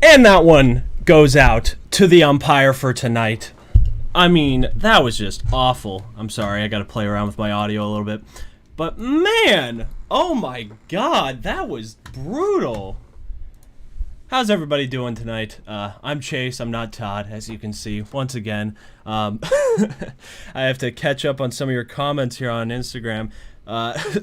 And that one goes out to the umpire for tonight. I mean, that was just awful. I'm sorry, I got to play around with my audio a little bit. But man, oh my god, that was brutal. How's everybody doing tonight? I'm Chase, I'm not Todd, as you can see, once again. I have to catch up on some of your comments here on Instagram.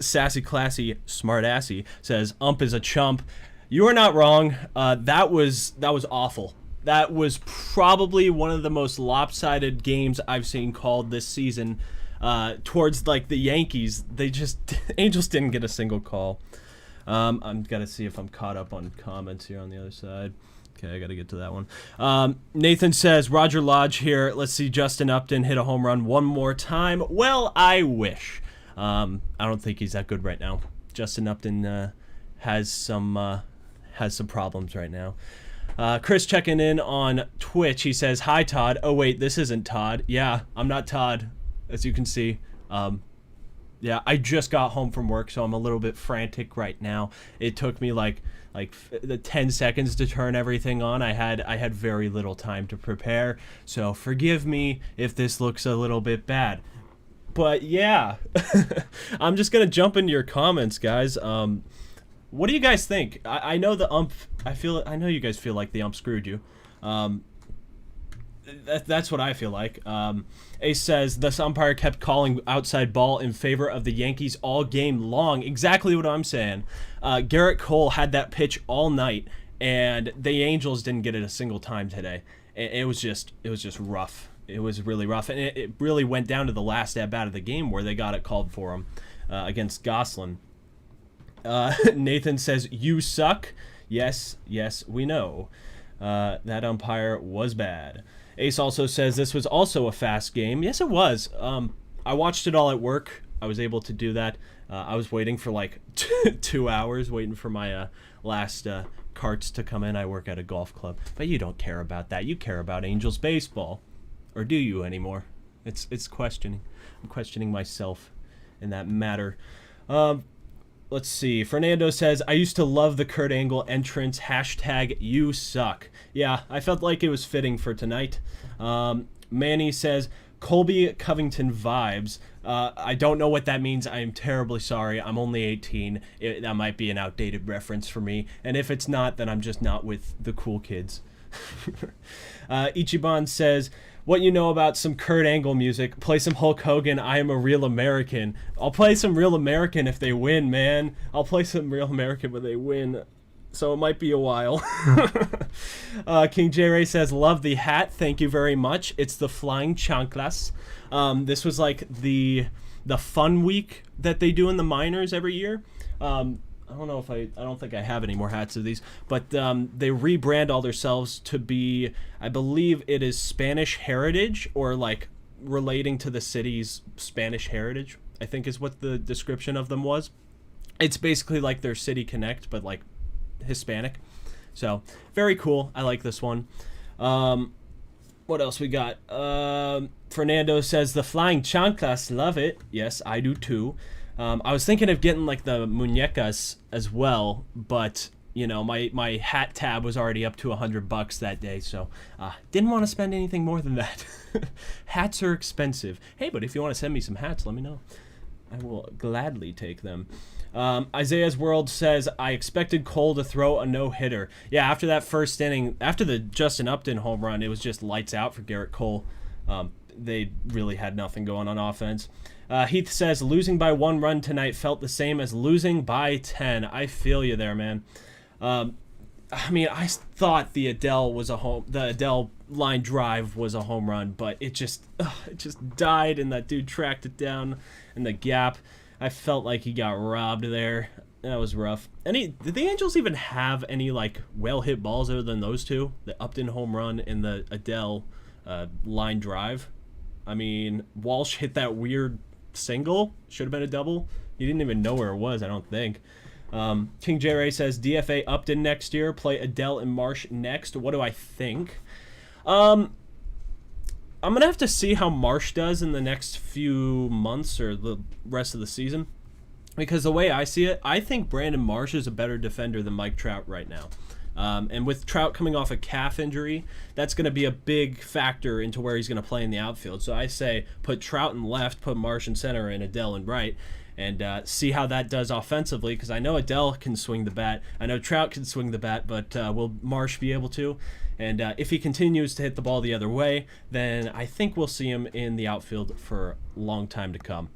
Sassy Classy Smartassy says, ump is a chump. You are not wrong. That was awful. That was probably one of the most lopsided games I've seen called this season. Towards like the Yankees, Angels didn't get a single call. I'm gotta see if I'm caught up on comments here on the other side. Okay, I gotta get to that one. Nathan says, Roger Lodge here. Let's see Justin Upton hit a home run one more time. Well, I wish. I don't think he's that good right now. Justin Upton has some problems right now. Chris checking in on Twitch. He says, hi, Todd. Oh, wait, this isn't Todd. Yeah, I'm not Todd, as you can see. Yeah, I just got home from work, so I'm a little bit frantic right now. It took me like the 10 seconds to turn everything on. I had very little time to prepare, so forgive me if this looks a little bit bad. But yeah, I'm just gonna jump into your comments, guys. What do you guys think? I know the ump. I know you guys feel like the ump screwed you. That's what I feel like. Ace says, this umpire kept calling outside ball in favor of the Yankees all game long. Exactly what I'm saying. Garrett Cole had that pitch all night, and the Angels didn't get it a single time today. It was just rough. It was really rough, and it really went down to the last at-bat of the game where they got it called for them against Goslin. Nathan says, you suck. Yes, we know. That umpire was bad. Ace also says this was also a fast game. Yes, it was. I watched it all at work. I was able to do that. I was waiting for like 2 hours, waiting for my last carts to come in. I work at a golf club. But you don't care about that. You care about Angels baseball. Or do you anymore? It's questioning. I'm questioning myself in that matter. Let's see. Fernando says, I used to love the Kurt Angle entrance. Hashtag you suck. Yeah, I felt like it was fitting for tonight. Manny says, Colby Covington vibes. I don't know what that means. I am terribly sorry. I'm only 18. That might be an outdated reference for me. And if it's not, then I'm just not with the cool kids. Ichiban says, what you know about some Kurt Angle music? Play some Hulk Hogan, I Am a Real American. I'll play some Real American if they win, man. I'll play some Real American when they win. So it might be a while. King J. Ray says, love the hat. Thank you very much. It's the Flying Chanclas. This was like the fun week that they do in the minors every year. I don't think I have any more hats of these, but they rebrand all themselves to be, I believe it is Spanish heritage, or like relating to the city's Spanish heritage, I think is what the description of them was. It's basically like their City Connect, but like Hispanic. So very cool. I like this one. What else we got? Fernando says, the Flying Chanclas, love it. Yes, I do too. I was thinking of getting like the muñecas as well, but you know, my hat tab was already up to $100 that day, so didn't want to spend anything more than that. Hats are expensive. Hey, but if you want to send me some hats, let me know. I will gladly take them. Isaiah's World says, I expected Cole to throw a no-hitter. Yeah, after that first inning, after the Justin Upton home run, it was just lights out for Garrett Cole. They really had nothing going on offense. Heath says, losing by 1 run tonight felt the same as losing by 10. I feel you there, man. I mean, I thought the Adele line drive was a home run, but it just died, and that dude tracked it down in the gap. I felt like he got robbed there. That was rough. Did the Angels even have any like well-hit balls other than those two? The Upton home run and the Adele line drive. I mean, Walsh hit that weird single. Should have been a double. He didn't even know where it was, I don't think. King J. Ray says, DFA Upton next year. Play Adele and Marsh next. What do I think? I'm going to have to see how Marsh does in the next few months or the rest of the season. Because the way I see it, I think Brandon Marsh is a better defender than Mike Trout right now. And with Trout coming off a calf injury, that's going to be a big factor into where he's going to play in the outfield. So I say put Trout in left, put Marsh in center, and Adele in right, and see how that does offensively, because I know Adele can swing the bat. I know Trout can swing the bat, but will Marsh be able to? And if he continues to hit the ball the other way, then I think we'll see him in the outfield for a long time to come.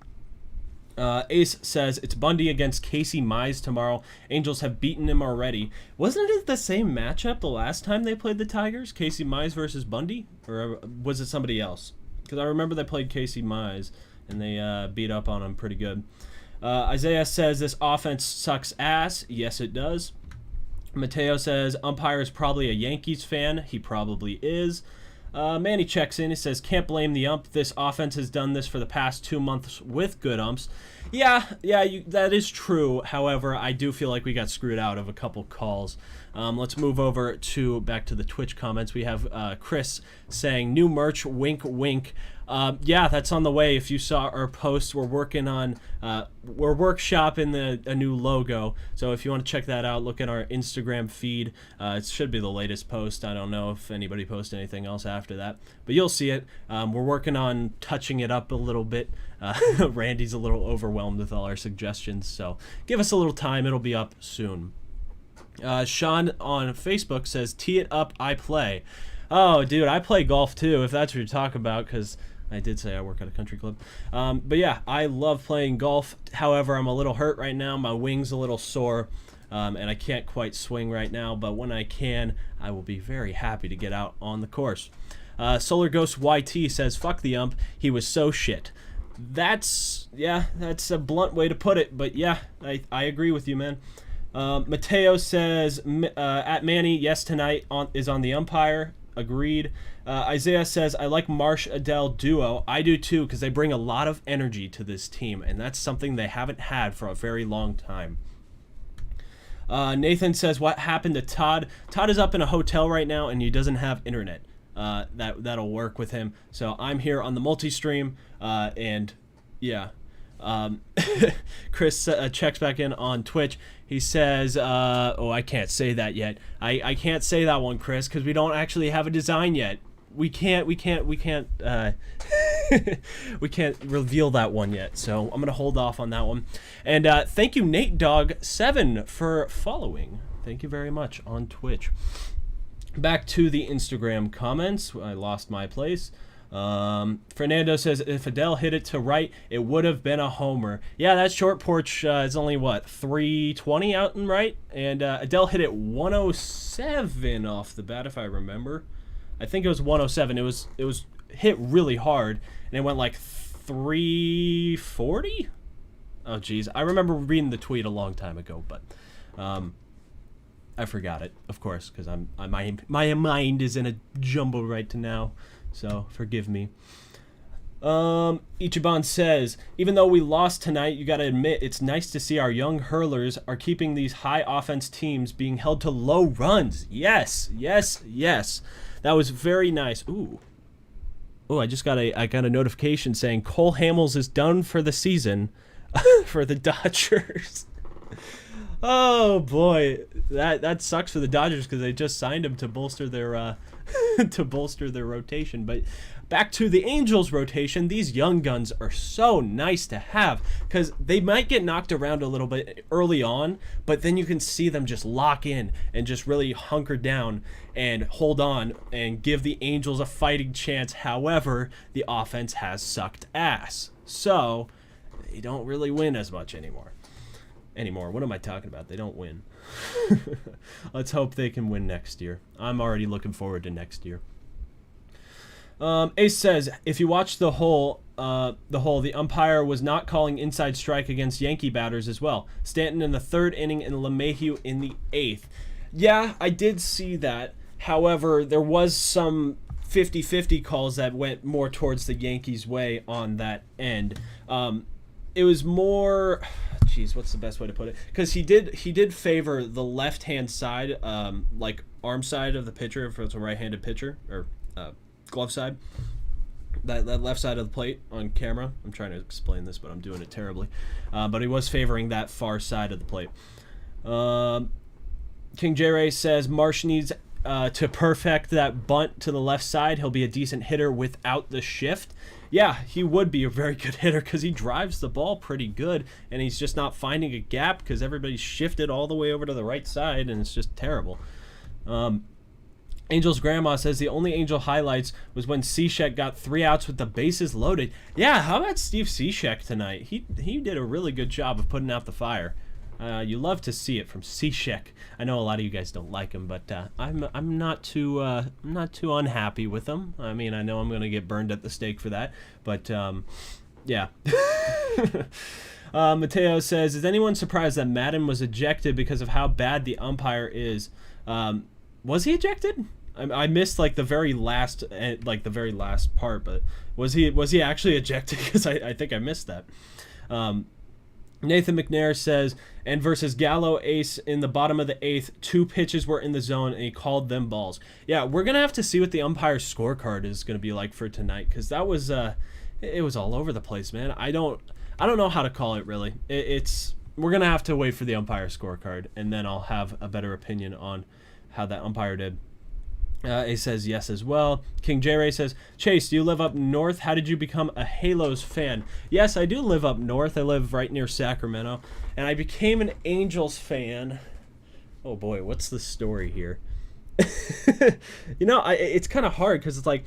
Ace says, it's Bundy against Casey Mize tomorrow. Angels have beaten him already. Wasn't it the same matchup the last time they played the Tigers? Casey Mize versus Bundy? Or was it somebody else? Because I remember they played Casey Mize, and they beat up on him pretty good. Isaiah says, this offense sucks ass. Yes, it does. Mateo says, umpire is probably a Yankees fan. He probably is. Manny checks in. He says, can't blame the ump. This offense has done this for the past 2 months with good umps. Yeah, that is true. However, I do feel like we got screwed out of a couple calls. Let's move over back to the Twitch comments. We have Chris saying, new merch, wink, wink. Yeah, that's on the way. If you saw our post, we're working on, we're workshopping a new logo. So if you want to check that out, look at our Instagram feed. It should be the latest post. I don't know if anybody posted anything else after that, but you'll see it. We're working on touching it up a little bit. Randy's a little overwhelmed with all our suggestions, so give us a little time. It'll be up soon. Sean on Facebook says, tee it up, I play. Oh, dude, I play golf too, if that's what you're talking about, because I did say I work at a country club. But yeah, I love playing golf. However, I'm a little hurt right now. My wing's a little sore, and I can't quite swing right now. But when I can, I will be very happy to get out on the course. Solar Ghost YT says, fuck the ump. He was so shit. That's a blunt way to put it. But yeah, I agree with you, man. Mateo says, at Manny, yes, tonight is on the umpire. Agreed. Isaiah says, I like Marsh-Adele duo. I do too, because they bring a lot of energy to this team, and that's something they haven't had for a very long time. Nathan says, what happened to Todd? Todd is up in a hotel right now, and he doesn't have internet. That'll work with him. So I'm here on the multi-stream, and yeah. Chris checks back in on Twitch. He says, oh, I can't say that yet. I can't say that one, Chris, because we don't actually have a design yet. We can't we can't reveal that one yet. So I'm gonna hold off on that one. And thank you, Nate Dog 7, for following. Thank you very much on Twitch. Back to the Instagram comments. I lost my place. Fernando says, if Adele hit it to right, it would have been a homer. Yeah, that short porch is only, what, 320 out and right? And Adele hit it 107 off the bat, if I remember. I think it was 107. It was hit really hard, and it went like 340? Oh, geez. I remember reading the tweet a long time ago, but I forgot it, of course, because my mind is in a jumble right now. So forgive me. Ichiban says, even though we lost tonight, you got to admit it's nice to see our young hurlers are keeping these high offense teams being held to low runs. Yes. That was very nice. Ooh, I just got a notification saying Cole Hamels is done for the season for the Dodgers. Oh boy, that sucks for the Dodgers because they just signed him to bolster their rotation. But back to the Angels rotation, these young guns are so nice to have because they might get knocked around a little bit early on, but then you can see them just lock in and just really hunker down and hold on and give the Angels a fighting chance. However, the offense has sucked ass, so they don't really win as much anymore. What am I talking about? They don't win. Let's hope they can win next year. I'm already looking forward to next year. Ace says, if you watch the umpire was not calling inside strike against Yankee batters as well. Stanton in the 3rd inning and LeMahieu in the 8th. Yeah, I did see that. However, there was some 50-50 calls that went more towards the Yankees' way on that end. It was more... Jeez, what's the best way to put it? Because he did favor the left-hand side, like arm side of the pitcher, if it's a right-handed pitcher, or glove side. That left side of the plate on camera. I'm trying to explain this, but I'm doing it terribly. But he was favoring that far side of the plate. King J Ray says Marsh needs to perfect that bunt to the left side. He'll be a decent hitter without the shift. Yeah, he would be a very good hitter because he drives the ball pretty good, and he's just not finding a gap because everybody's shifted all the way over to the right side, and it's just terrible. Angel's grandma says the only Angel highlights was when Cishek got 3 outs with the bases loaded. Yeah, how about Steve Cishek tonight? He did a really good job of putting out the fire. You love to see it from Cishek. I know a lot of you guys don't like him, but I'm not too unhappy with him. I mean, I know I'm gonna get burned at the stake for that, but yeah. Mateo says, is anyone surprised that Madden was ejected because of how bad the umpire is? Was he ejected? I missed like the very last part, but was he actually ejected? Because I think I missed that. Nathan McNair says, and versus Gallo Ace in the bottom of the 8th, 2 pitches were in the zone and he called them balls. Yeah, we're gonna have to see what the umpire's scorecard is gonna be like for tonight, because that was it was all over the place, man. I don't know how to call it really. We're gonna have to wait for the umpire scorecard, and then I'll have a better opinion on how that umpire did. He says yes as well. King J Ray says, Chase, do you live up north? How did you become a Halos fan? Yes, I do live up north. I live right near Sacramento, and I became an Angels fan. Oh boy, what's the story here? It's kind of hard because it's like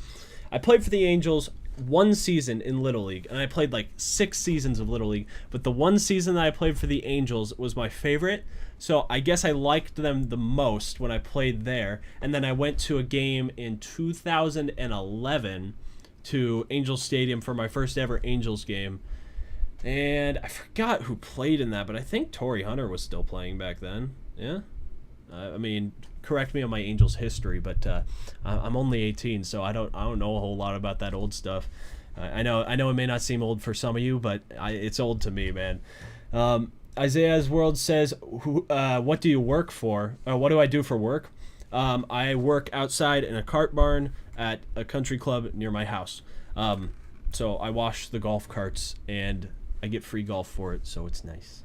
I played for the Angels 1 season in Little League, and I played like 6 seasons of Little League, but the 1 season that I played for the Angels was my favorite. So I guess I liked them the most when I played there. And then I went to a game in 2011 to Angels Stadium for my first ever Angels game. And I forgot who played in that, but I think Torrey Hunter was still playing back then. Yeah? I mean, correct me on my Angels history, but I'm only 18, so I don't know a whole lot about that old stuff. I know it may not seem old for some of you, but it's old to me, man. Isaiah's World says, what do you work for? What do I do for work? I work outside in a cart barn at a country club near my house. So I wash the golf carts, and I get free golf for it, so it's nice.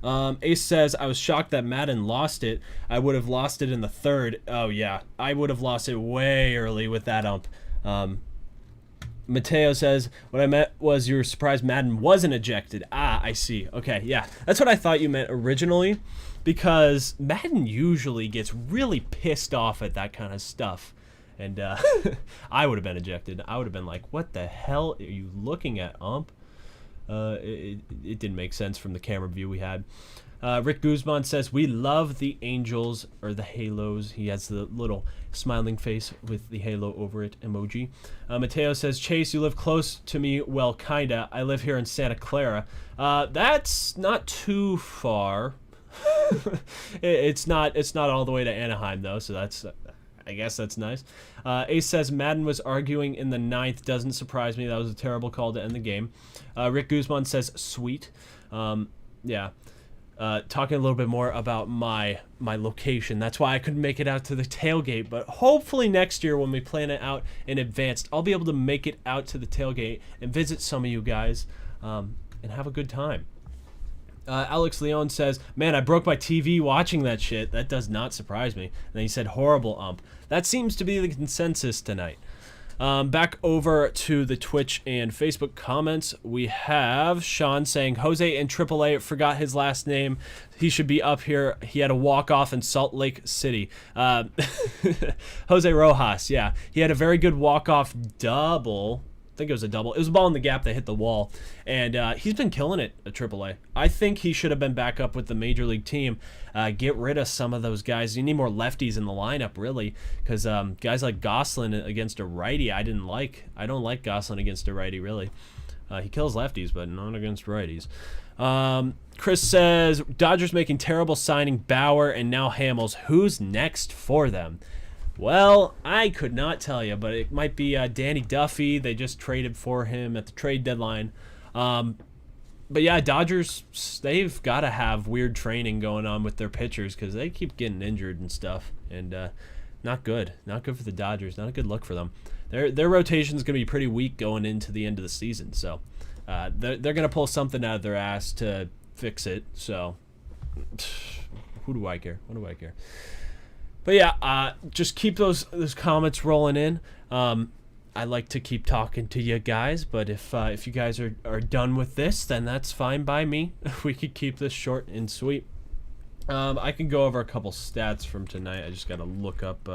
Ace says, I was shocked that Madden lost it. I would have lost it in the 3rd. Oh, yeah. I would have lost it way early with that ump. Mateo says, what I meant was you were surprised Madden wasn't ejected. Ah, I see. Okay, yeah. That's what I thought you meant originally, because Madden usually gets really pissed off at that kind of stuff. And I would have been ejected. I would have been like, what the hell are you looking at, ump? It didn't make sense from the camera view we had. Rick Guzman says, we love the Angels, or the Halos. He has the little smiling face with the halo over it emoji. Mateo says, Chase, you live close to me. Well, kinda. I live here in Santa Clara. That's not too far. It's not all the way to Anaheim, though, so that's... I guess that's nice. Ace says, Madden was arguing in the 9th. Doesn't surprise me. That was a terrible call to end the game. Rick Guzman says, sweet. Yeah. Talking a little bit more about my location. That's why I couldn't make it out to the tailgate. But hopefully next year when we plan it out in advance, I'll be able to make it out to the tailgate and visit some of you guys and have a good time. Alex Leon says, man, I broke my TV watching that shit. That does not surprise me. And then he said, horrible ump. That seems to be the consensus tonight. Back over to the Twitch and Facebook comments. We have Sean saying, Jose in AAA forgot his last name. He should be up here. He had a walk-off in Salt Lake City. Jose Rojas, yeah. He had a very good walk-off double. I think it was a double. It was a ball in the gap that hit the wall. And he's been killing it at AAA. I think he should have been back up with the Major League team. Get rid of some of those guys. You need more lefties in the lineup, really. Because guys like Goslin against a righty, I don't like Goslin against a righty, really. He kills lefties, but not against righties. Chris says, Dodgers making terrible signing Bauer and now Hamels. Who's next for them? Well, I could not tell you, but it might be Danny Duffy. They just traded for him at the trade deadline. But yeah, Dodgers, they've got to have weird training going on with their pitchers because they keep getting injured and stuff. And not good. Not good for the Dodgers. Not a good look for them. Their rotation is going to be pretty weak going into the end of the season. So they're going to pull something out of their ass to fix it. So Who do I care? What do I care? But yeah, just keep those comments rolling in. I like to keep talking to you guys, but if you guys are done with this, then that's fine by me. We could keep this short and sweet. I can go over a couple stats from tonight. I just got to look up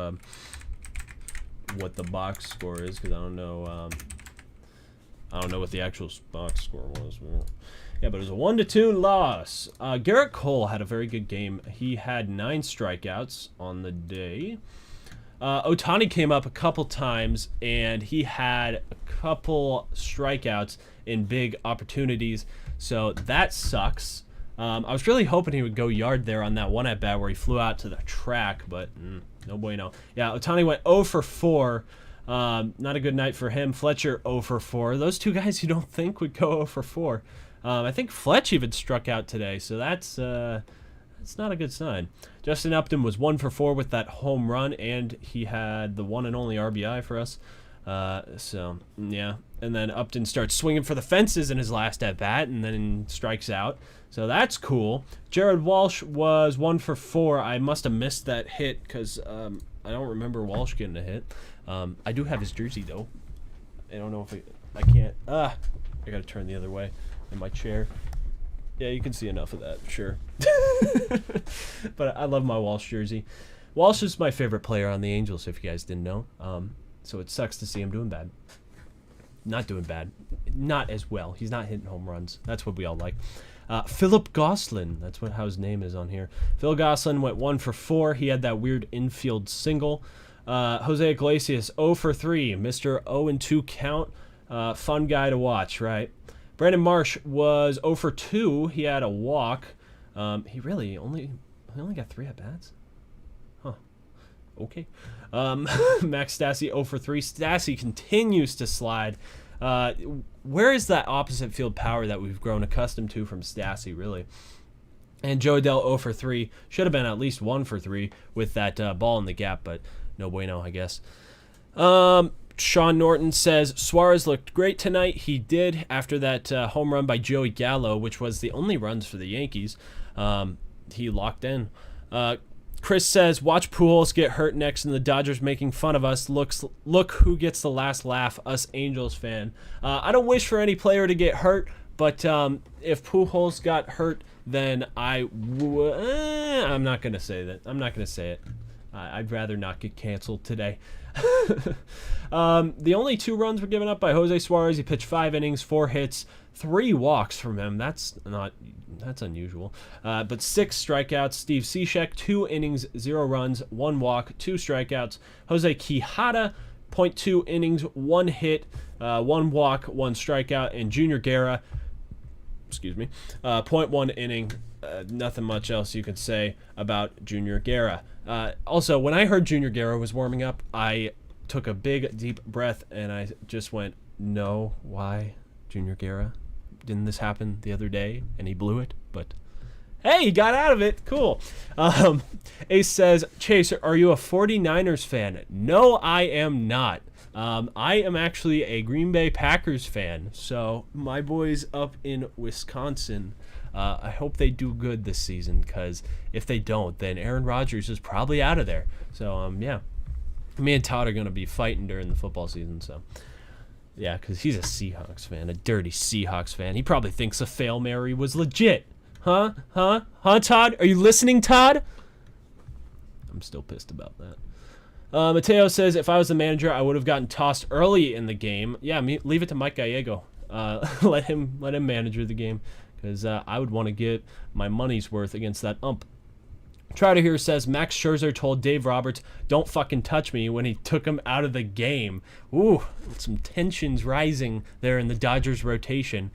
what the box score is, because I don't know what the actual box score was. Yeah, but it was a 1-2 loss. Garrett Cole had a very good game. He had 9 strikeouts on the day. Ohtani came up a couple times, and he had a couple strikeouts in big opportunities, so that sucks. I was really hoping he would go yard there on that one at-bat where he flew out to the track, but no bueno. Yeah, Ohtani went 0 for 4. Not a good night for him. Fletcher 0 for 4. Those two guys you don't think would go 0 for 4. I think Fletch even struck out today, so that's not a good sign. Justin Upton was 1 for 4 with that home run, and he had the one and only RBI for us. So, yeah. And then Upton starts swinging for the fences in his last at-bat and then strikes out. So that's cool. Jared Walsh was 1 for 4. I must have missed that hit because I don't remember Walsh getting a hit. I do have his jersey, though. I don't know if I can't. I got to turn the other way in my chair. Yeah, you can see enough of that, sure. But I love my Walsh jersey. Walsh is my favorite player on the Angels, if you guys didn't know. So it sucks to see him doing bad. Not doing bad. Not as well. He's not hitting home runs. That's what we all like. Philip Gosselin. That's how his name is on here. Phil Gosselin went 1 for 4. He had that weird infield single. Jose Iglesias 0 for 3. Mr. 0-2 count. Fun guy to watch, right? Brandon Marsh was 0 for 2. He had a walk. He only got 3 at-bats? Huh. Okay. Max Stassi 0 for 3. Stassi continues to slide. Where is that opposite field power that we've grown accustomed to from Stassi, really? And Joe Adell 0 for 3. Should have been at least 1 for 3 with that ball in the gap, but no bueno, I guess. Sean Norton says, Suarez looked great tonight. He did after that home run by Joey Gallo, which was the only runs for the Yankees. He locked in. Chris says, watch Pujols get hurt next and the Dodgers making fun of us. Look who gets the last laugh, us Angels fan. I don't wish for any player to get hurt, but if Pujols got hurt, then I'm not going to say that. I'm not going to say it. I'd rather not get canceled today. The only 2 runs were given up by Jose Suarez. He pitched 5 innings, 4 hits, 3 walks from him. That's unusual. But 6 strikeouts. Steve Cishek, 2 innings, 0 runs, 1 walk, 2 strikeouts. Jose Quijada, 0.2 innings, 1 hit, 1 walk, 1 strikeout. And Junior Guerra, 0.1 inning. Nothing much else you could say about Junior Guerra. Also, when I heard Junior Guerra was warming up, I took a big, deep breath, and I just went, no, why, Junior Guerra? Didn't this happen the other day? And he blew it, but hey, he got out of it. Cool. Ace says, Chase, are you a 49ers fan? No, I am not. I am actually a Green Bay Packers fan, so my boys up in Wisconsin, I hope they do good this season, because if they don't, then Aaron Rodgers is probably out of there. So, yeah, me and Todd are going to be fighting during the football season, so yeah, because he's a Seahawks fan, a dirty Seahawks fan. He probably thinks a Fail Mary was legit. Huh, Todd? Are you listening, Todd? I'm still pissed about that. Mateo says, if I was the manager, I would have gotten tossed early in the game. Yeah, leave it to Mike Gallego. Let him manage the game, because I would want to get my money's worth against that ump. Trotter here says, Max Scherzer told Dave Roberts, don't fucking touch me, when he took him out of the game. Ooh, some tensions rising there in the Dodgers rotation.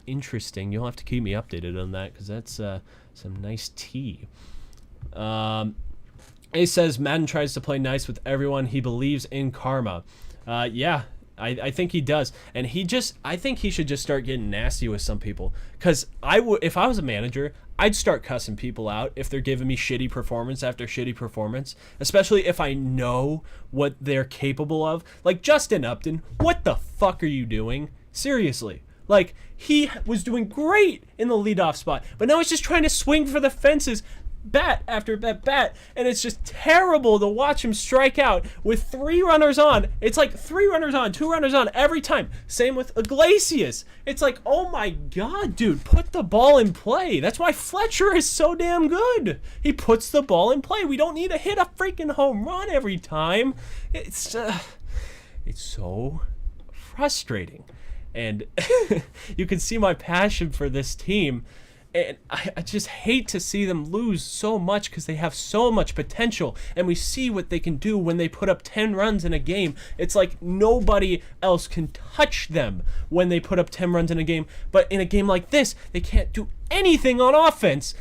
Interesting. You'll have to keep me updated on that, because that's some nice tea. Ace says, Madden tries to play nice with everyone. He believes in karma. Yeah, I think he does. And I think he should just start getting nasty with some people. Because if I was a manager, I'd start cussing people out if they're giving me shitty performance after shitty performance. Especially if I know what they're capable of. Like Justin Upton, what the fuck are you doing? Seriously. Like, he was doing great in the leadoff spot. But now he's just trying to swing for the fences. bat after bat, and it's just terrible to watch him strike out with 3 runners on. It's like 3 runners on, 2 runners on every time. Same with Iglesias. It's like, oh my God, dude, put the ball in play. That's why Fletcher is so damn good. He puts the ball in play. We don't need to hit a freaking home run every time. It's so frustrating. And you can see my passion for this team. And I just hate to see them lose so much because they have so much potential. And we see what they can do when they put up 10 runs in a game. It's like nobody else can touch them when they put up 10 runs in a game. But in a game like this, they can't do anything on offense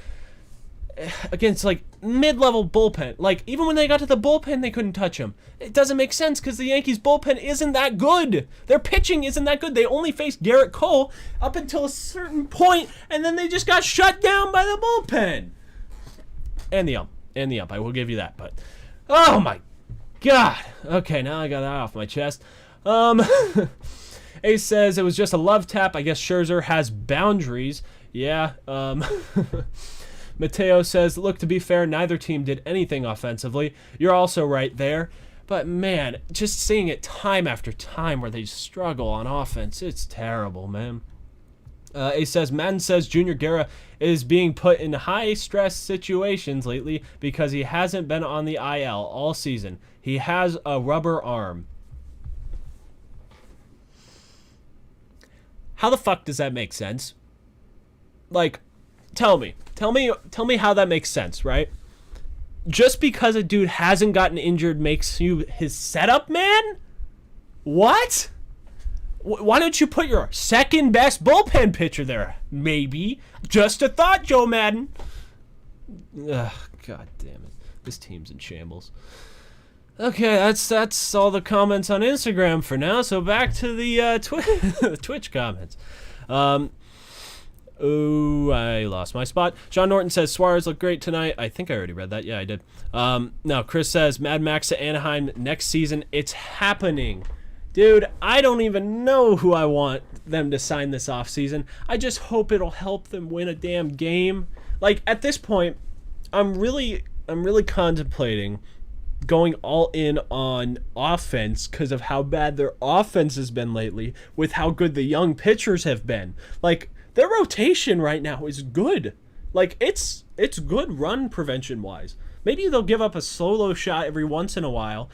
against like mid-level bullpen. Like even when they got to the bullpen, they couldn't touch them. It doesn't make sense because the Yankees bullpen isn't that good. Their pitching isn't that good. They only faced Garrett Cole up until a certain point, and then they just got shut down by the bullpen. And the ump. I will give you that. But oh my God. Okay, now I got that off my chest. Ace says it was just a love tap. I guess Scherzer has boundaries. Yeah. Mateo says, look, to be fair, neither team did anything offensively. You're also right there. But, man, just seeing it time after time where they struggle on offense, it's terrible, man. Ace says, Madden says Junior Guerra is being put in high-stress situations lately because he hasn't been on the IL all season. He has a rubber arm. How the fuck does that make sense? Like, tell me how that makes sense, right? Just because a dude hasn't gotten injured makes you his setup man? What? Why don't you put your second best bullpen pitcher there? Maybe. Just a thought, Joe Madden. Ugh, God damn it. This team's in shambles. Okay, that's all the comments on Instagram for now. So back to the Twitch comments. Oh, I lost my spot. John Norton says Suarez looked great tonight. I think I already read that. Yeah, I did. Now, Chris says Mad Max to Anaheim next season. It's happening. Dude, I don't even know who I want them to sign this offseason. I just hope it'll help them win a damn game. Like, at this point, I'm really contemplating going all in on offense because of how bad their offense has been lately with how good the young pitchers have been. Like, their rotation right now is good. Like, it's good run prevention wise. Maybe they'll give up a solo shot every once in a while,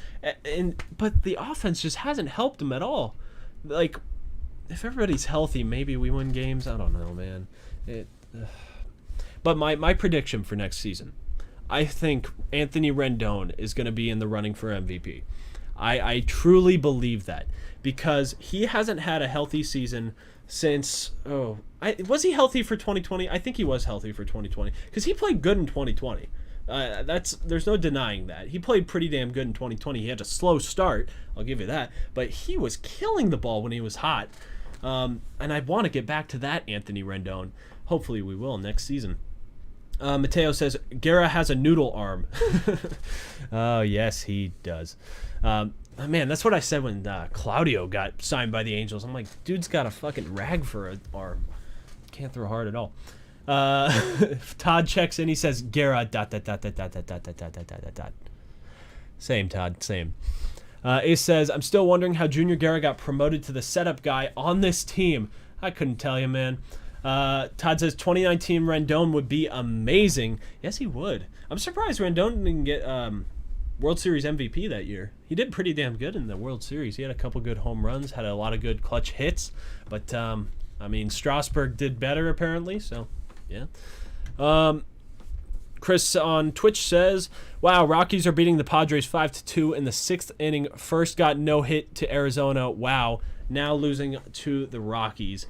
but the offense just hasn't helped them at all. Like, if everybody's healthy, maybe we win games. I don't know, man. But my prediction for next season, I think Anthony Rendon is going to be in the running for MVP. I truly believe that because he hasn't had a healthy season since, was he healthy for 2020? I think he was healthy for 2020 because he played good in 2020. There's no denying that. He played pretty damn good in 2020. He had a slow start, I'll give you that, but he was killing the ball when he was hot. And I want to get back to that Anthony Rendon. Hopefully we will next season. Mateo says, Guerra has a noodle arm. Oh, yes, he does. Man, that's what I said when Claudio got signed by the Angels. I'm like, dude's got a fucking rag for an arm. Can't throw hard at all. Todd checks in. He says, Guerra, ... Same, Todd, same. Ace says, I'm still wondering how Junior Guerra got promoted to the setup guy on this team. I couldn't tell you, man. Todd says 2019 Rendon would be amazing. Yes, he would. I'm surprised Rendon didn't get World Series MVP that year. He did pretty damn good in the World Series. He had a couple good home runs, had a lot of good clutch hits. But, I mean, Strasburg did better apparently, so, yeah. Chris on Twitch says, wow, Rockies are beating the Padres 5-2 in the 6th inning. First got no hit to Arizona. Wow. Now losing to the Rockies.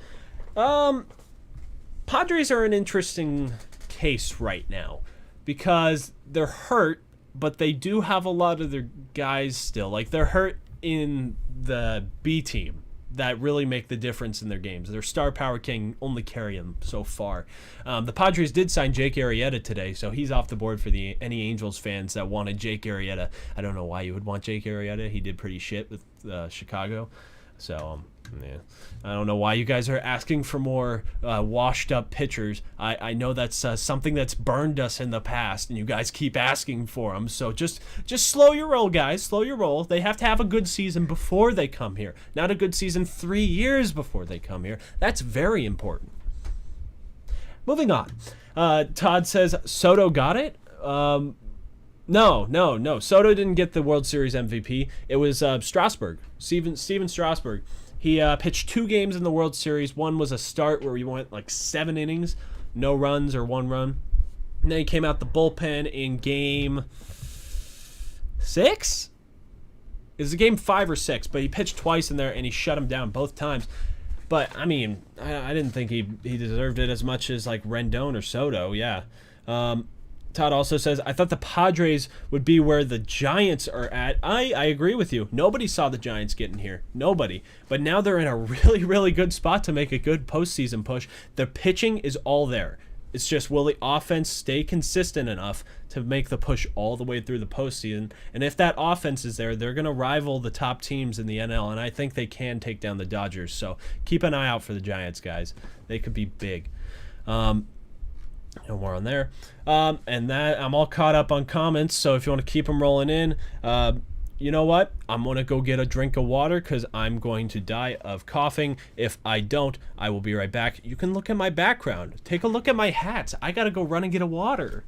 Padres are an interesting case right now because they're hurt, but they do have a lot of their guys still. Like, they're hurt in the B team that really make the difference in their games. Their star power can only carry them so far. The Padres did sign Jake Arrieta today, so he's off the board for any Angels fans that wanted Jake Arrieta. I don't know why you would want Jake Arrieta. He did pretty shit with Chicago. So, yeah. I don't know why you guys are asking for more washed-up pitchers. I know that's something that's burned us in the past, and you guys keep asking for them. So just slow your roll, guys. Slow your roll. They have to have a good season before they come here, not a good season 3 years before they come here. That's very important. Moving on. Todd says, Soto got it? No. Soto didn't get the World Series MVP. It was Strasburg, Steven Strasburg. He pitched 2 games in the World Series. One was a start where he went like 7 innings, no runs or 1 run. And then he came out the bullpen in game 6? It was a game 5 or 6, but he pitched twice in there and he shut him down both times. But, I mean, I didn't think he deserved it as much as like Rendon or Soto, yeah. Todd also says, I thought the Padres would be where the Giants are at. I agree with you. Nobody saw the Giants getting here. Nobody. But now they're in a really, really good spot to make a good postseason push. The pitching is all there. It's just, will the offense stay consistent enough to make the push all the way through the postseason? And if that offense is there, they're going to rival the top teams in the NL, and I think they can take down the Dodgers. So keep an eye out for the Giants, guys. They could be big. No more on there. And that, I'm all caught up on comments, so if you want to keep them rolling in, you know what? I'm going to go get a drink of water because I'm going to die of coughing. If I don't, I will be right back. You can look at my background. Take a look at my hat. I got to go run and get a water.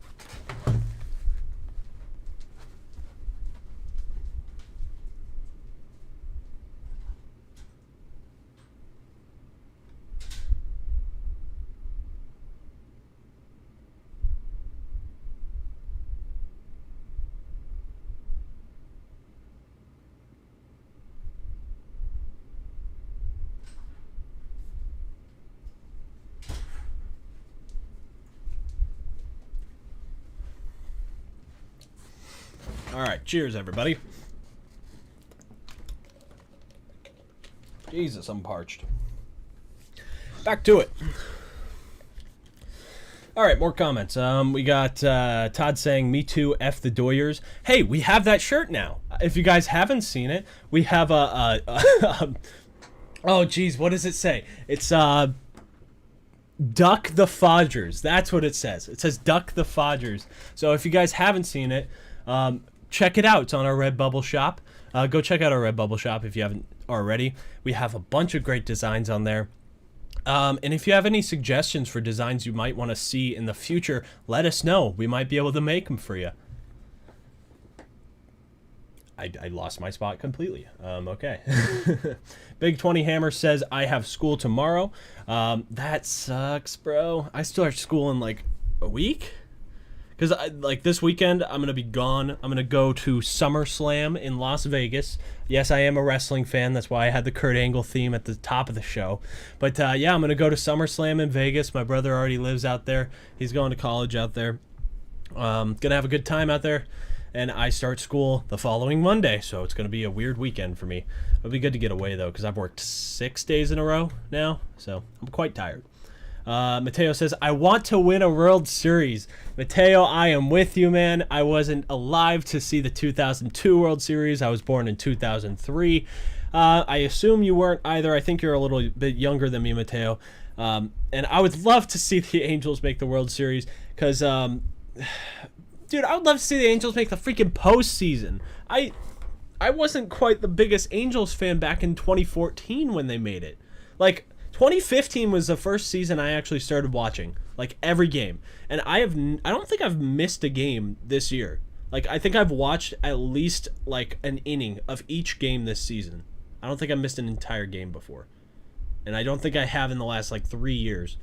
All right, cheers, everybody. Jesus, I'm parched. Back to it. All right, more comments. We got Todd saying, me too, F the Doyers. Hey, we have that shirt now. If you guys haven't seen it, we have oh, geez, what does it say? It's Duck the Fodgers. That's what it says. It says Duck the Fodgers. So if you guys haven't seen it, check it out. It's on our Redbubble shop. Go check out our Redbubble shop if you haven't already. We have a bunch of great designs on there. And if you have any suggestions for designs you might want to see in the future, let us know. We might be able to make them for you. I lost my spot completely. Okay. Big 20 Hammer says, I have school tomorrow. That sucks, bro. I start school in like a week. Because like this weekend, I'm going to be gone. I'm going to go to SummerSlam in Las Vegas. Yes, I am a wrestling fan. That's why I had the Kurt Angle theme at the top of the show. But yeah, I'm going to go to SummerSlam in Vegas. My brother already lives out there. He's going to college out there. Going to have a good time out there. And I start school the following Monday. So it's going to be a weird weekend for me. It'll be good to get away, though, because I've worked 6 days in a row now. So I'm quite tired. Mateo says, I want to win a World Series. Mateo, I am with you, man. I wasn't alive to see the 2002 World Series. I was born in 2003. I assume you weren't either. I think you're a little bit younger than me, Mateo. And I would love to see the Angels make the World Series because, dude, I would love to see the Angels make the freaking postseason. I wasn't quite the biggest Angels fan back in 2014 when they made it. Like, 2015 was the first season I actually started watching, like every game. And I don't think I've missed a game this year. Like, I think I've watched at least like an inning of each game this season. I don't think I missed an entire game before. And I don't think I have in the last like 3 years.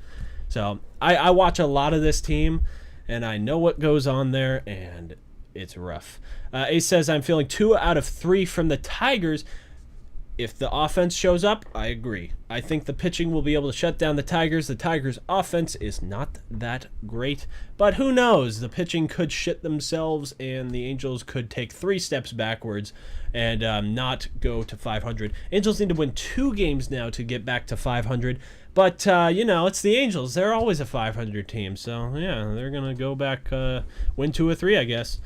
So I watch a lot of this team and I know what goes on there and it's rough. Ace says, I'm feeling 2 out of 3 from the Tigers. If the offense shows up, I agree. I think the pitching will be able to shut down the Tigers. The Tigers' offense is not that great. But who knows? The pitching could shit themselves, and the Angels could take 3 steps backwards and not go to 500. Angels need to win 2 games now to get back to 500. But, you know, it's the Angels. They're always a 500 team. So, yeah, they're going to go back, win 2 or 3, I guess.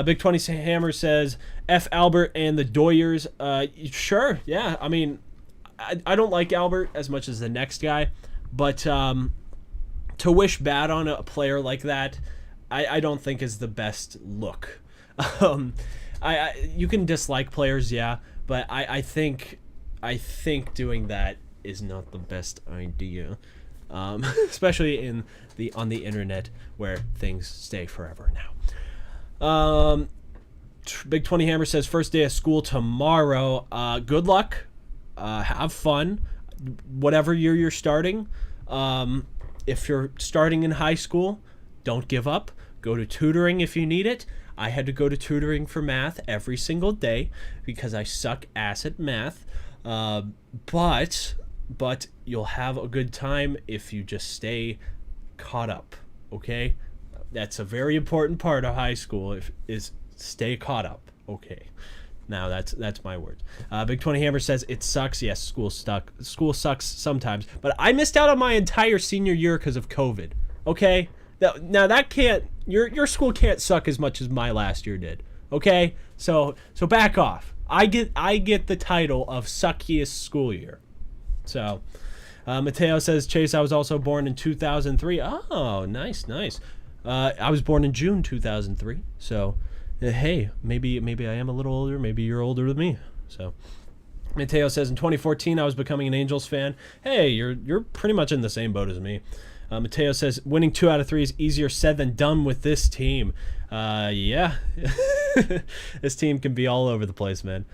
Big 20 Hammer says, F. Albert and the Doyers. Sure, yeah. I mean, I don't like Albert as much as the next guy, but to wish bad on a player like that, I don't think is the best look. You can dislike players, yeah, but I think doing that is not the best idea, especially on the internet where things stay forever now. Big 20 Hammer says first day of school tomorrow. Good luck. Have fun. Whatever year you're starting. If you're starting in high school, don't give up. Go to tutoring if you need it. I had to go to tutoring for math every single day because I suck ass at math. But you'll have a good time if you just stay caught up. Okay, that's a very important part of high school. Is stay caught up. Okay. Now that's my words. Big 20 Hammer says it sucks. Yes, school sucks sometimes, but I missed out on my entire senior year because of COVID. Okay, now that can't your school can't suck as much as my last year did. Okay, so back off. I get the title of suckiest school year. So, Mateo says Chase, I was also born in 2003. Oh, nice. I was born in June 2003. So. Hey, maybe I am a little older. Maybe you're older than me. So, Mateo says in 2014 I was becoming an Angels fan. Hey, you're pretty much in the same boat as me. Mateo says winning 2 out of 3 is easier said than done with this team. Yeah, this team can be all over the place, man.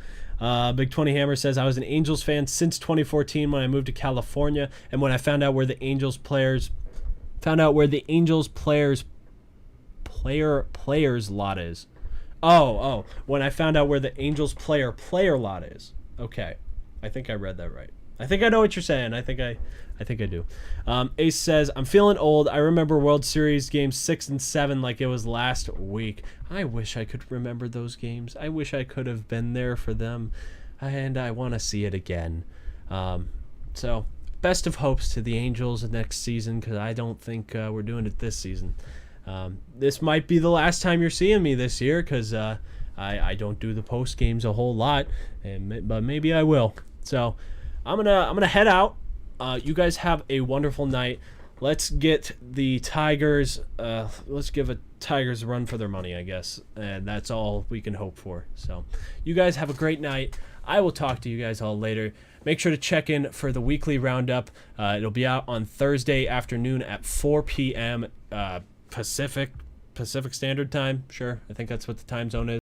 Big 20 Hammer says I was an Angels fan since 2014 when I moved to California, and when I found out where the Angels players lot is. When I found out where the Angels player lot is. Okay. I think I read that right. I think I know what you're saying. I think I do. Ace says, I'm feeling old. I remember World Series games 6 and 7 like it was last week. I wish I could remember those games. I wish I could have been there for them. And I want to see it again. So, best of hopes to the Angels next season, because I don't think we're doing it this season. This might be the last time you're seeing me this year because I don't do the post games a whole lot, but maybe I will. So I'm gonna head out. You guys have a wonderful night. Let's get the Tigers. Let's give a Tigers a run for their money, I guess, and that's all we can hope for. So you guys have a great night. I will talk to you guys all later. Make sure to check in for the weekly roundup. It'll be out on Thursday afternoon at 4 p.m. Pacific Standard Time. Sure, I think that's what the time zone is.